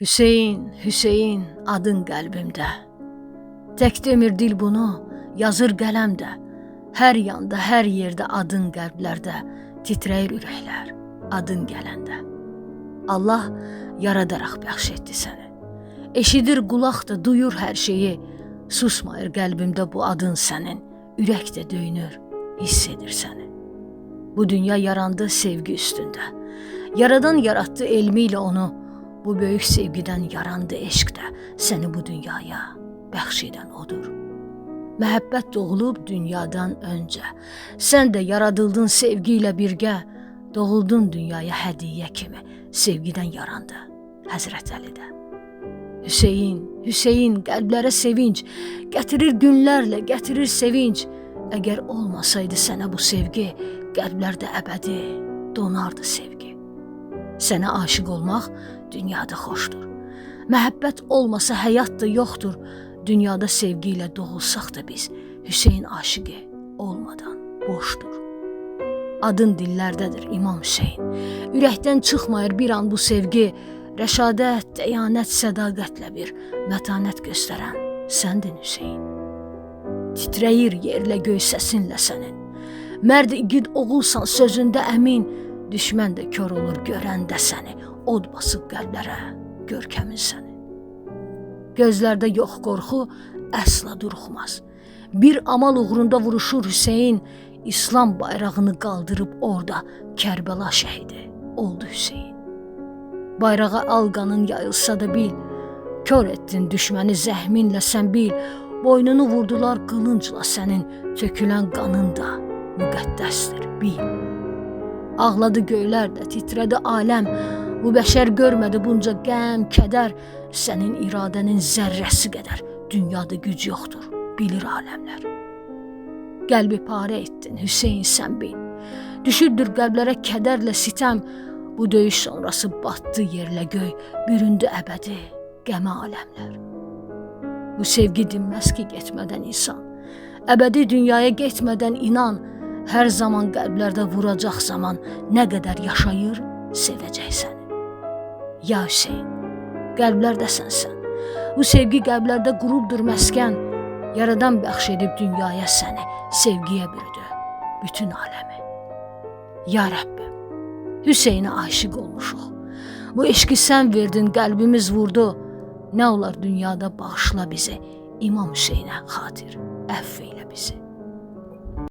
Hüseyin, Hüseyin adın qəlbimdə. Tək demir dil bunu, yazır qələmdə. Hər yanda, hər yerdə adın qəlblərdə, titrəyir ürəklər adın gələndə. Allah yaradaraq bəxş etdi səni. Eşidir qulaq da, duyur hər şeyi. Susmayır qəlbimdə bu adın sənin, ürək də döyünür, hiss edir səni. Bu dünya yarandı sevgi üstündə. Yaradan yaratdı elmi ilə onu. Bu böyük sevgidən yarandı eşq də, səni bu dünyaya bəxş edən odur. Məhəbbət doğulub dünyadan öncə, sən də yaradıldın sevgi ilə birgə, doğuldun dünyaya hədiyyə kimi, sevgidən yarandı Həzrət Əlidə. Hüseyin, Hüseyin qəlblərə sevinç, gətirir günlərlə, gətirir sevinç. Əgər olmasaydı sənə bu sevgi, qəlblərdə əbədi donardı sevgi. Sənə aşiq olmaq dünyada xoşdur. Məhəbbət olmasa həyat da yoxdur. Dünyada sevgi ilə doğulsaq da biz, Hüseyin aşiqi olmadan boşdur. Adın dillərdədir İmam Hüseyin. Ürəkdən çıxmayır bir an bu sevgi. Rəşadət, dəyanət, sədaqətlə bir mətanət göstərən səndin Hüseyin. Titrəyir yerlə göy səsinlə sənin. Mərd igid oğulsan sözündə əmin. Düşmən də kör olur görəndə səni, od basıb qəlblərə görkəmin səni. Gözlərdə yox qorxu, əsla duruxmaz. Bir amal uğrunda vuruşur Hüseyin, İslam bayrağını qaldırıb orada Kərbəla şəhidi oldu Hüseyin. Bayrağa alqanın yayılsa da bil, kör etdin düşməni zəhminlə sən bil, boynunu vurdular qılıncla sənin, tökülən qanın da müqəddəsdir bil. Ağladı göylər də, titrədi aləm, bu bəşər görmədi bunca qəm, kədər, sənin iradənin zərrəsi qədər dünyada güc yoxdur, bilir aləmlər. Qəlbi parə etdin Hüseyin sən bil, düşürdür qəlblərə kədərlə sitəm, bu döyüş sonrası batdı yerlə göy, büründü əbədi qəmə aləmlər. Bu sevgi dinməz ki getmədən insan, əbədi dünyaya getmədən inan, hər zaman qəlblərdə vuracaq zaman, nə qədər yaşayır, sevəcək səni. Ya Hüseyin, qəlblərdəsən sən, bu sevgi qəlblərdə qurubdur məskən, yaradan bəxş edib dünyaya səni, sevgiyə bürüdü bütün aləmi. Ya Rəbbim, Hüseyinə aşiq olmuşuq, bu eşqi sən verdin, qəlbimiz vurdu, nə olar dünyada bağışla bizi, İmam Hüseyinə xatir, əfv eylə bizi.